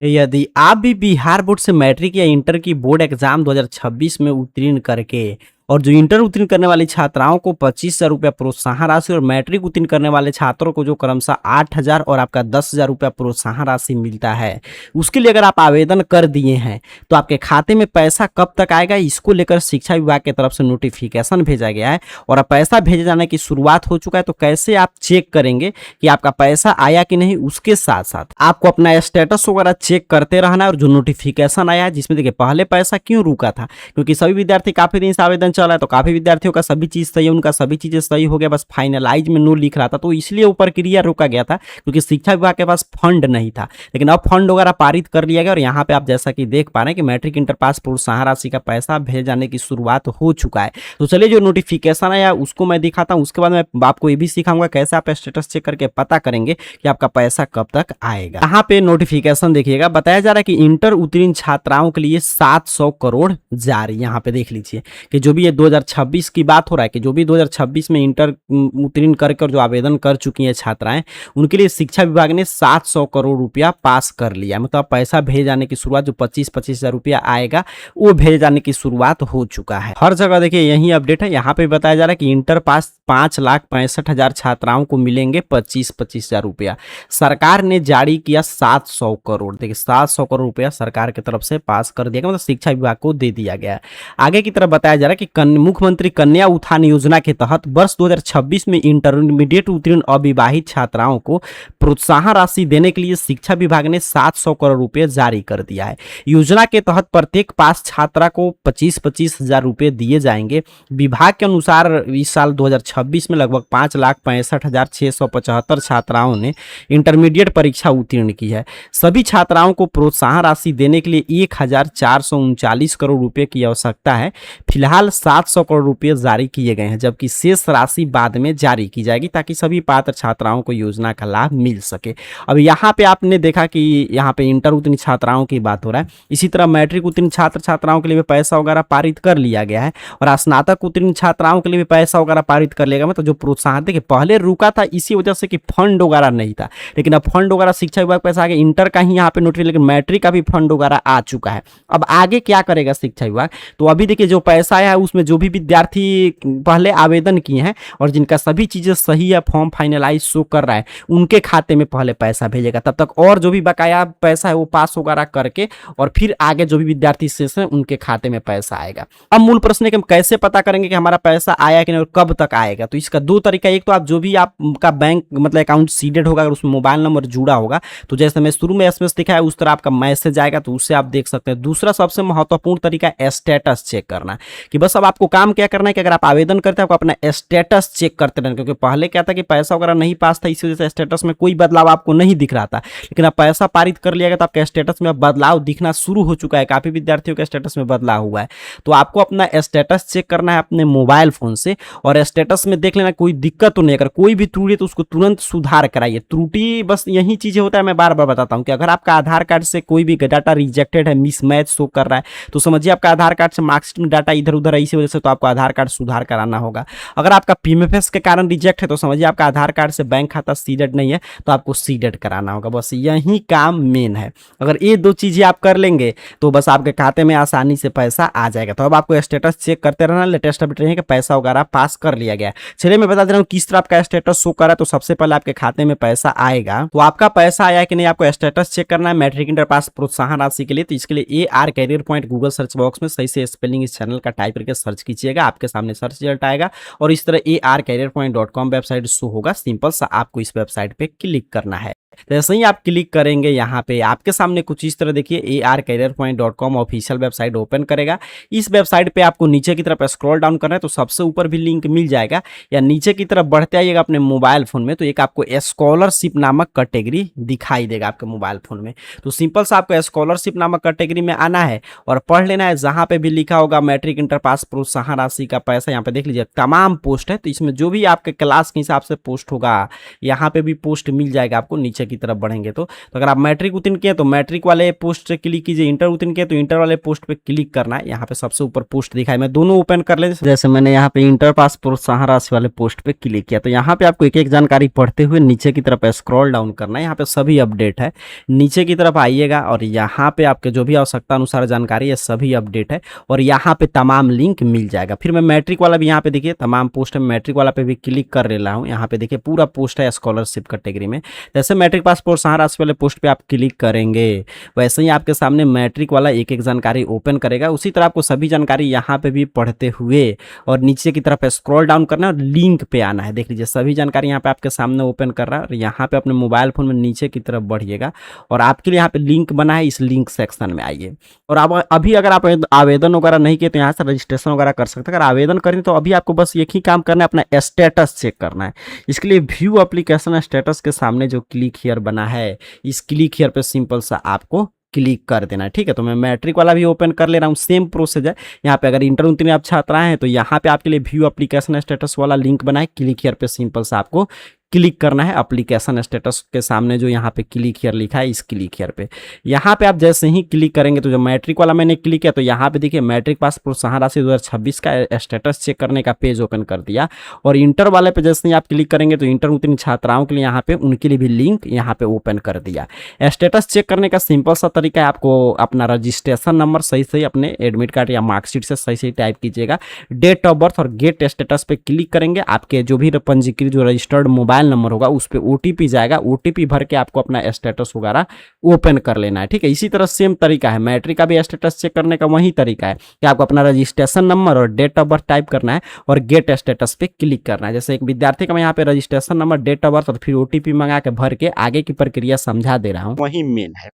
यदि आप भी बिहार बोर्ड से मैट्रिक या इंटर की बोर्ड एग्जाम 2026 में उत्तीर्ण करके और जो इंटर उत्तीर्ण करने वाली छात्राओं को 25,000 रुपया प्रोत्साहन राशि और मैट्रिक उत्तीर्ण करने वाले छात्रों को जो क्रमशः 8,000 और आपका 10,000 रुपया प्रोत्साहन राशि मिलता है, उसके लिए अगर आप आवेदन कर दिए हैं तो आपके खाते में पैसा कब तक आएगा, इसको लेकर शिक्षा विभाग की तरफ से नोटिफिकेशन भेजा गया है और अब पैसा भेजे जाने की शुरुआत हो चुका है। तो कैसे आप चेक करेंगे कि आपका पैसा आया कि नहीं, उसके साथ साथ आपको अपना स्टेटस वगैरह चेक करते रहना है। और जो नोटिफिकेशन आया है जिसमें देखिए पहले पैसा क्यों रुका था, क्योंकि सभी विद्यार्थी काफी दिन से आवेदन चला है, तो काफी विद्यार्थियों का सभी चीज सही है, उनका सभी चीजें सही हो गया, बस फाइनलाइज में नो लिख रहा था, तो इसलिए वो प्रक्रिया रुका गया था क्योंकि शिक्षा विभाग के पास फंड नहीं था। लेकिन अब फंड वगैरह पारित कर लिया गया और यहाँ पे आप जैसा कि देख पा रहे हैं कि मैट्रिक इंटर पास प्रोत्साहन राशि का पैसा भेज जाने की शुरुआत हो चुका है। तो चलिए जो नोटिफिकेशन आया उसको मैं दिखाता हूँ, उसके बाद मैं आपको ये भी सिखाऊंगा कैसे आप स्टेटस चेक करके पता करेंगे कि आपका पैसा कब तक आएगा। यहाँ पे नोटिफिकेशन देखिएगा, बताया जा रहा है कि इंटर उत्तीर्ण छात्राओं के लिए 700 करोड़ जारी। यहाँ पे देख लीजिए कि जो भी ये 2026 की बात हो रहा है कि जो भी 2026 में इंटर उत्तीर्ण करके जो आवेदन कर चुकी हैं छात्राएं, उनके लिए शिक्षा विभाग ने 700 करोड़ रुपया पास कर लिया। मतलब पैसा भेजे जाने की शुरुआत जो 25-25 हजार रुपया आएगा वो भेजे जाने की शुरुआत हो चुका है। हर जगह देखिए यही अपडेट है। यहाँ पे बताया जा रहा है कि इंटर पास 5,65,000 छात्राओं को मिलेंगे 25-25 हजार रुपया। सरकार ने जारी किया 700 करोड़। देखिए 700 करोड़ रुपया सरकार की तरफ से पास कर दिया गया, मतलब शिक्षा विभाग को दे दिया गया। आगे की तरफ बताया जा रहा है कि मुख्यमंत्री कन्या उत्थान योजना के तहत वर्ष 2026 में इंटरमीडिएट उत्तीर्ण अविवाहित छात्राओं को प्रोत्साहन राशि देने के लिए शिक्षा विभाग ने 700 करोड़ रुपए जारी कर दिया है। योजना के तहत प्रत्येक पास छात्रा को 25-25 हजार रुपए दिए जाएंगे। विभाग के अनुसार इस साल 2026 में लगभग 5,65,675 छात्राओं ने इंटरमीडिएट परीक्षा उत्तीर्ण की है। सभी छात्राओं को प्रोत्साहन राशि देने के लिए 1,439 करोड़ रुपए की आवश्यकता है। फिलहाल 700 करोड़ रुपए जारी किए गए हैं, जबकि शेष राशि बाद में जारी की जाएगी ताकि सभी पात्र छात्राओं को योजना का लाभ मिल सके। अब यहाँ पे आपने देखा कि यहाँ पे इंटर उत्तीर्ण छात्राओं की बात हो रहा है, इसी तरह मैट्रिक उत्तीर्ण छात्र छात्राओं के लिए भी पैसा वगैरह पारित कर लिया गया है और स्नातक उत्तीर्ण छात्राओं के लिए भी पैसा वगैरह पारित कर लिया गया। मतलब जो प्रोत्साहन देखिए पहले रुका था इसी वजह से कि फंड वगैरह नहीं था, लेकिन अब फंड वगैरह शिक्षा विभाग पैसा आ गया। इंटर का ही यहाँ पे नोटिफिकेशन, लेकिन मैट्रिक का भी फंड वगैरह आ चुका है। अब आगे क्या करेगा शिक्षा विभाग, तो अभी देखिए जो पैसा आया है उसमें जो भी विद्यार्थी पहले आवेदन किए हैं और जिनका सभी चीजें सही है, फॉर्म फाइनलाइज शो कर रहा है, उनके खाते में पहले पैसा भेजेगा। तब तक और जो भी बकाया पैसा है वो पास वगैरह करके और फिर आगे जो भी विद्यार्थी शेष है उनके खाते में पैसा आएगा। अब मूल प्रश्न है कि हम कैसे पता करेंगे कि हमारा पैसा आया कि नहीं और कब तक आएगा। तो इसका दो तरीका, एक तो आप जो भी आपका बैंक मतलब अकाउंट सीडेड होगा, अगर उसमें मोबाइल नंबर जुड़ा होगा तो जैसे मैं शुरू में एसएमएस दिखाया उस तरह आपका मैसेज आएगा, तो उससे आप देख सकते हैं। दूसरा सबसे महत्वपूर्ण तरीका है स्टेटस चेक करना, कि बस अब आपको काम क्या करना है कि अगर आप आवेदन करते हैं आपको अपना स्टेटस चेक करते रहना, क्योंकि पहले क्या था कि पैसा वगैरह नहीं पास था, इसी वजह से स्टेटस में कोई बदलाव आपको नहीं दिख रहा था। लेकिन अब पैसा पारित कर लिया गया तो आपके स्टेटस में बदलाव दिखना शुरू हो चुका है। काफी विद्यार्थियों के स्टेटस में बदलाव हुआ है। तो आपको अपना स्टेटस चेक करना है अपने मोबाइल फोन से और स्टेटस में देख लेना कोई दिक्कत तो नहीं। अगर कोई भी त्रुटि है तो उसको तुरंत सुधार कराइए। त्रुटि बस यही चीजें होता है, मैं बार बार बताता हूं कि अगर आपका आधार कार्ड से कोई भी डाटा रिजेक्टेड है, मिसमैच शो कर रहा है, तो समझिए आपका आधार कार्ड से मार्कशीट में डाटा इधर उधर है, इसी वजह से तो आपको आधार कार्ड सुधार कराना होगा। अगर आपका पीएमएफएस के कारण रिजेक्ट है तो समझिए आपका आधार कार्ड से बैंक खाता सीडेड नहीं है, तो आपको सीडेड कराना होगा। बस यही काम मेन है। अगर ये दो चीजें आप कर लेंगे तो बस आपके खाते में आसानी से पैसा आ जाएगा। तो अब आपको स्टेटस चेक करते रहना, लेटेस्ट अपडेट है कि पैसा वगैरह पास कर लिया गया। चलिए मैं बता दे रहा हूँ किस तरह आपका स्टेटस शो कर रहा है। तो सबसे पहले आपके खाते में पैसा आएगा, तो आपका पैसा आया कि नहीं आपको स्टेटस चेक करना है मैट्रिक इंटर पास प्रोत्साहन राशि के लिए। तो इसके लिए AR career point Google search box में सही से स्पेलिंग इस चैनल का टाइप करके सर्च कीजिएगा, आपके सामने सर्च रिजल्ट आएगा और इस तरह arcareerpoint.com वेबसाइट शो होगा। सिंपल सा आपको इस वेबसाइट पे क्लिक करना है। जैसे ही आप क्लिक करेंगे यहाँ पे आपके सामने कुछ इस तरह देखिए arcareerpoint.com ऑफिशियल वेबसाइट ओपन करेगा। इस वेबसाइट पे आपको नीचे की तरफ स्क्रॉल डाउन करना है, तो सबसे ऊपर भी लिंक मिल जाएगा, या नीचे की तरफ बढ़ते आइएगा अपने मोबाइल फोन में तो एक आपको स्कॉलरशिप नामक कैटेगरी दिखाई देगा आपके मोबाइल फोन में। तो सिंपल सा आपको स्कॉलरशिप नामक कैटेगरी में आना है और पढ़ लेना है। जहां पे भी लिखा होगा मैट्रिक इंटर पास प्रोत्साहन राशि का पैसा, यहाँ पे देख लीजिए तमाम पोस्ट है। तो इसमें जो भी आपके क्लास के हिसाब से पोस्ट होगा यहाँ पे भी पोस्ट मिल जाएगा आपको नीचे नीचे की तरफ बढ़ेंगे तो अगर आप मैट्रिक उत्तीर्ण किए तो मैट्रिक वाले पोस्ट से क्लिक कीजिए, इंटर उत्तीर्ण किए तो इंटर वाले पोस्ट पे क्लिक करना है। यहाँ पे सबसे ऊपर पोस्ट दिखाई, मैं दोनों ओपन कर ले, जैसे मैंने यहाँ पे इंटर पास प्रोत्साहन राशि वाले पोस्ट पे क्लिक किया तो यहाँ पे आपको एक एक जानकारी पढ़ते हुए नीचे की तरफ स्क्रॉल डाउन करना है। यहाँ पे सभी अपडेट है, नीचे की तरफ आइएगा और यहाँ पे आपके जो भी आवश्यकता अनुसार जानकारी है सभी अपडेट है और यहाँ पे तमाम लिंक मिल जाएगा। फिर मैं मैट्रिक वाला भी यहाँ पे देखिए तमाम पोस्ट है, मैट्रिक वाला पे भी क्लिक कर ले रहा हूँ। यहाँ पे देखिए पूरा पोस्ट है स्कॉलरशिप कैटेगरी में। जैसे मैट्रिक पास प्रोत्साहन राशि वाले पोस्ट पे आप क्लिक करेंगे वैसे ही आपके सामने मैट्रिक वाला एक एक जानकारी ओपन करेगा। उसी तरह आपको सभी जानकारी यहाँ पे भी पढ़ते हुए और नीचे की तरफ स्क्रॉल डाउन करना है और लिंक पे आना है। देख लीजिए सभी जानकारी यहाँ पे आपके सामने ओपन कर रहा है और यहाँ पे अपने मोबाइल फोन में नीचे की तरफ बढ़िएगा और आपके लिए यहाँ पे लिंक बना है, इस लिंक सेक्शन में आइए। और अब अभी अगर आप आवेदन वगैरह नहीं किए तो यहाँ से रजिस्ट्रेशन वगैरह कर सकते हैं। अगर आवेदन करें तो अभी आपको बस एक ही काम करना है, अपना स्टेटस चेक करना है। इसके लिए व्यू एप्लीकेशन स्टेटस के सामने जो क्लिक हियर बना है, इस क्लिक हियर पे सिंपल सा आपको क्लिक कर देना है। ठीक है, तो मैं मैट्रिक वाला भी ओपन कर ले रहा हूँ, सेम प्रोसेस है। यहाँ पे अगर इंटर उत्तीर्ण आप छात्र हैं तो यहाँ पे आपके लिए व्यू एप्लीकेशन स्टेटस वाला लिंक बना है, क्लिक हियर पे सिंपल सा आपको क्लिक करना है। एप्लीकेशन स्टेटस के सामने जो यहाँ पे क्लिक हियर लिखा है, इस क्लिक हियर पे यहाँ पे आप जैसे ही क्लिक करेंगे तो जो मैट्रिक वाला मैंने क्लिक किया तो यहाँ पे देखिए मैट्रिक पास प्रोत्साहन राशि 2026 का स्टेटस चेक करने का पेज ओपन कर दिया। और इंटर वाले पे जैसे ही आप क्लिक करेंगे तो इंटर उत्तीर्ण छात्राओं के लिए यहाँ पे उनके लिए भी लिंक यहाँ पे ओपन कर दिया। स्टेटस चेक करने का सिंपल सा तरीका है, आपको अपना रजिस्ट्रेशन नंबर सही सही अपने एडमिट कार्ड या मार्कशीट से सही सही टाइप कीजिएगा, डेट ऑफ बर्थ और गेट स्टेटस पे क्लिक करेंगे। आपके जो भी पंजीकृत जो रजिस्टर्ड मोबाइल नंबर होगा उस पर ओटीपी जाएगा, ओटीपी भर के आपको अपना स्टेटस वगैरह ओपन कर लेना है। ठीक है, इसी तरह सेम तरीका है मैट्रिक का भी स्टेटस चेक करने का, वही तरीका है कि आपको अपना रजिस्ट्रेशन नंबर और डेट ऑफ बर्थ टाइप करना है और गेट स्टेटस पे क्लिक करना है। जैसे एक विद्यार्थी का मैं यहाँ पे registration number, date of birth और फिर ओटीपी मंगा के भर के आगे की प्रक्रिया समझा दे रहा हूँ, वही मेन है।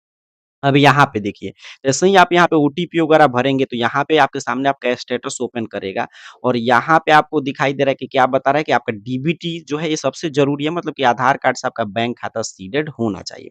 अब यहाँ पे देखिए, जैसे ही आप यहाँ पे ओटीपी वगैरह भरेंगे तो यहाँ पे आपके सामने आपका स्टेटस ओपन करेगा और यहाँ पे आपको दिखाई दे रहा है कि क्या बता रहा है कि आपका डीबीटी जो है ये सबसे जरूरी है, मतलब कि आधार कार्ड से आपका बैंक खाता सीडेड होना चाहिए।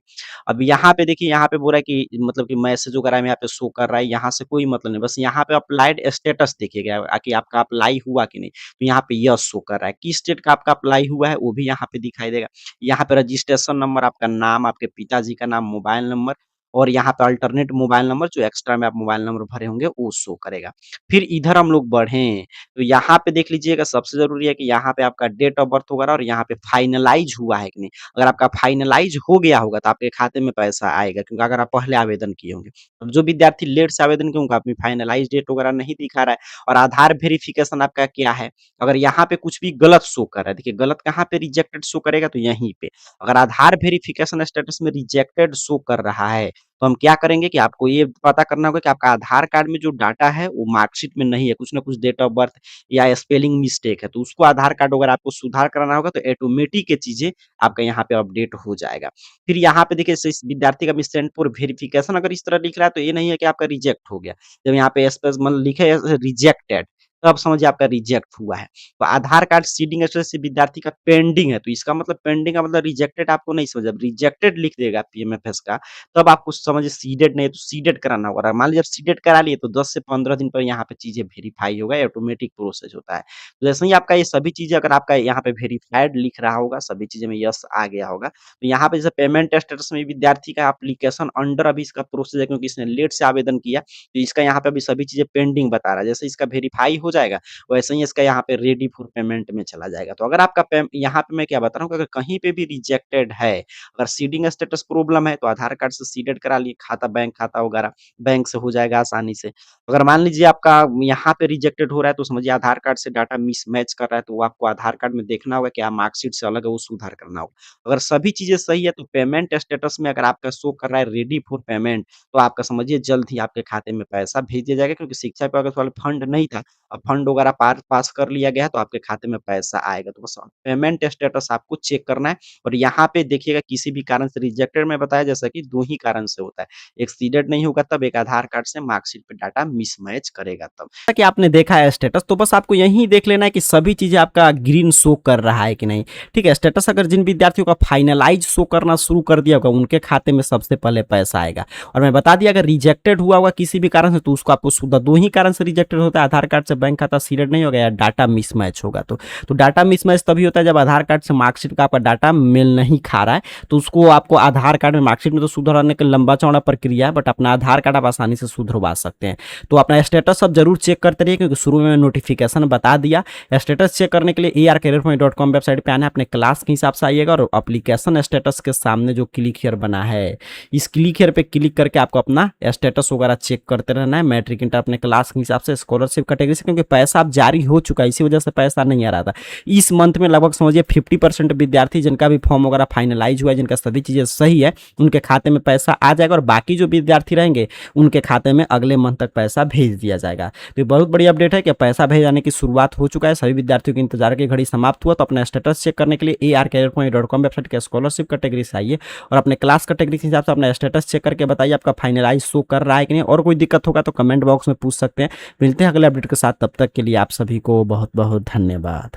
अब यहाँ पे देखिए, यहाँ पे बोल रहा है कि मतलब कि मैसेज वगैरह में यहाँ पे शो कर रहा है, यहाँ से कोई मतलब नहीं, बस यहाँ पे अप्लाइड स्टेटस देखिएगा कि आपका अप्लाई हुआ कि नहीं। तो यहाँ पे यस शो कर रहा है, किस स्टेट का आपका अप्लाई हुआ है वो भी यहाँ पे दिखाई देगा। यहाँ पे रजिस्ट्रेशन नंबर, आपका नाम, आपके पिताजी का नाम, मोबाइल नंबर और यहाँ पे अल्टरनेट मोबाइल नंबर जो एक्स्ट्रा में आप मोबाइल नंबर भरे होंगे वो शो करेगा। फिर इधर हम लोग बढ़ें तो यहाँ पे देख लीजिएगा, सबसे जरूरी है कि यहाँ पे आपका डेट ऑफ बर्थ वगैरह और यहाँ पे फाइनलाइज हुआ है कि नहीं। अगर आपका फाइनलाइज हो गया होगा तो आपके खाते में पैसा आएगा, क्योंकि अगर आप पहले आवेदन किए होंगे। अब जो विद्यार्थी लेट से आवेदन किए होंगे, आपकी फाइनलाइज डेट वगैरह नहीं दिखा रहा है। और आधार वेरिफिकेशन आपका क्या है, अगर यहाँ पे कुछ भी गलत शो कर रहा है, देखिए गलत कहाँ पे रिजेक्टेड शो करेगा, तो यहीं पे अगर आधार वेरिफिकेशन स्टेटस में रिजेक्टेड शो कर रहा है तो हम क्या करेंगे कि आपको ये पता करना होगा कि आपका आधार कार्ड में जो डाटा है वो मार्कशीट में नहीं है, कुछ ना कुछ डेट ऑफ बर्थ या स्पेलिंग मिस्टेक है, तो उसको आधार कार्ड वगैरह आपको सुधार कराना होगा। तो ऑटोमेटिक ये चीजें आपका यहाँ पे अपडेट हो जाएगा। फिर यहाँ पे देखिए, इस विद्यार्थी का सेंड फॉर वेरिफिकेशन अगर इस तरह लिख रहा है तो ये नहीं है कि आपका रिजेक्ट हो गया। जब यहाँ पे स्पेस मतलब लिखे रिजेक्टेड, तब समझिए आपका रिजेक्ट हुआ है। तो आधार कार्ड सीडिंग स्टेटस से विद्यार्थी का पेंडिंग है, तो इसका मतलब पेंडिंग का मतलब रिजेक्टेड आपको नहीं समझ, रिजेक्टेड लिख देगा पीएमएफएस का, तब आपको समझिए सीडेड नहीं है तो सीडेड कराना होगा। मान लीजिए सीडेड करा लिए तो 10 से 15 दिन पर यहाँ पे चीजें वेरीफाई होगा, ऑटोमेटिक प्रोसेस होता है। तो जैसे ही आपका ये सभी चीजें अगर आपका यहाँ पे वेरीफाइड लिख रहा होगा, सभी चीजें में यस आ गया होगा, तो यहाँ पे जैसे पेमेंट स्टेटस में विद्यार्थी का एप्लीकेशन अंडर अभी इसका प्रोसेस है, क्योंकि इसने लेट से आवेदन किया तो इसका यहाँ पे अभी सभी चीजें पेंडिंग बता रहा है। जैसे इसका वेरीफाई हो जाएगा वैसे ही इसका यहाँ पे रेडी फॉर पेमेंट में चला जाएगा। तो अगर आपका यहाँ पे मैं क्या बता रहा हूँ, अगर कहीं पे भी रिजेक्टेड है, अगर सीडिंग स्टेटस प्रॉब्लम है तो आधार कार्ड से सीडेड करा लिए, खाता बैंक खाता वगैरह बैंक से हो जाएगा आसानी से। अगर मान लीजिए आपका यहाँ पे रिजेक्टेड हो रहा है तो समझिए आधार कार्ड से डाटा मिसमैच कर रहा है, तो वो आपको आधार कार्ड में देखना होगा क्या मार्कशीट से अलग है, वो सुधार करना होगा। अगर सभी चीजें सही है तो पेमेंट स्टेटस में अगर आपका शो कर रहा है रेडी फॉर पेमेंट, तो आपका समझिए जल्द ही आपके खाते में पैसा भेज दिया जाएगा, क्योंकि शिक्षा विभाग वाले फंड नहीं था, अब फंड वगैरह पास कर लिया गया है तो आपके खाते में पैसा आएगा। तो बस पेमेंट स्टेटस आपको चेक करना है। और यहाँ पे देखिएगा किसी भी कारण से रिजेक्टेड में बताया जैसा कि 2 ही कारण से होता है, एक सीडेड नहीं होगा तब, एक आधार कार्ड से मार्कशीट पे डाटा मिसमैच करेगा तब। कि आपने देखा है स्टेटस, तो बस आपको यही देख लेना है कि सभी चीजें आपका ग्रीन शो कर रहा है कि नहीं। ठीक है, स्टेटस अगर जिन विद्यार्थियों का फाइनलाइज शो करना शुरू कर दिया होगा उनके खाते में सबसे पहले पैसा आएगा। और मैं बता दिया अगर रिजेक्टेड हुआ होगा किसी भी कारण से तो उसको आपको सुधा, 2 ही कारण से रिजेक्टेड होता है, आधार कार्ड से बैंक खाता सीडेड नहीं होगा या डाटा मिसमैच होगा। तो डाटा मिसमैच तभी होता है जब आधार कार्ड से मार्कशीट का आपका डाटा मेल नहीं खा रहा है, तो उसको आपको आधार कार्ड में, मार्कशीट में तो सुधरवाने का लंबा चौड़ा प्रक्रिया है, बट अपना आधार कार्ड आप आसानी से सुधरवा सकते हैं। तो अपना स्टेटस सब जरूर चेक करते रहिए, क्योंकि शुरू में नोटिफिकेशन बता दिया। स्टेटस चेक करने के लिए arcareerpoint.com वेबसाइट पे आना है, अपने क्लास के हिसाब से आइएगा और एप्लीकेशन स्टेटस के सामने जो क्लिक हियर बना है, इस क्लिक हियर पे क्लिक करके आपको अपना स्टेटस वगैरह चेक करते रहना है, मैट्रिक इंटर अपने क्लास के हिसाब से, स्कॉलरशिप कैटेगरी से, क्योंकि पैसा अब जारी हो चुका है, इसी वजह से पैसा नहीं आ रहा था। इस मंथ में लगभग समझिए 50% विद्यार्थी जिनका भी फॉर्म वगैरह फाइनलाइज हुआ है, जिनका सभी चीज़ें सही है, उनके खाते में पैसा आ जाएगा, और बाकी जो विद्यार्थी रहेंगे उनके खाते में अगले मंथ तक पैसा भेज दिया जाएगा। तो ये बहुत बड़ी अपडेट है कि पैसा भेज जाने की शुरुआत हो चुका है, सभी विद्यार्थियों के इंतजार की घड़ी समाप्त हुआ। तो अपना स्टेटस चेक करने के लिए arcareerpoint.com वेबसाइट के स्कॉलरशिप कैटेगरी से आइए और अपने क्लास कैटेगरी के हिसाब से अपना स्टेटस चेक करके बताइए आपका फाइनलाइज शो कर रहा है कि नहीं, और कोई दिक्कत होगा तो कमेंट बॉक्स में पूछ सकते हैं। मिलते हैं अगले अपडेट के साथ, तब तक के लिए आप सभी को बहुत बहुत धन्यवाद।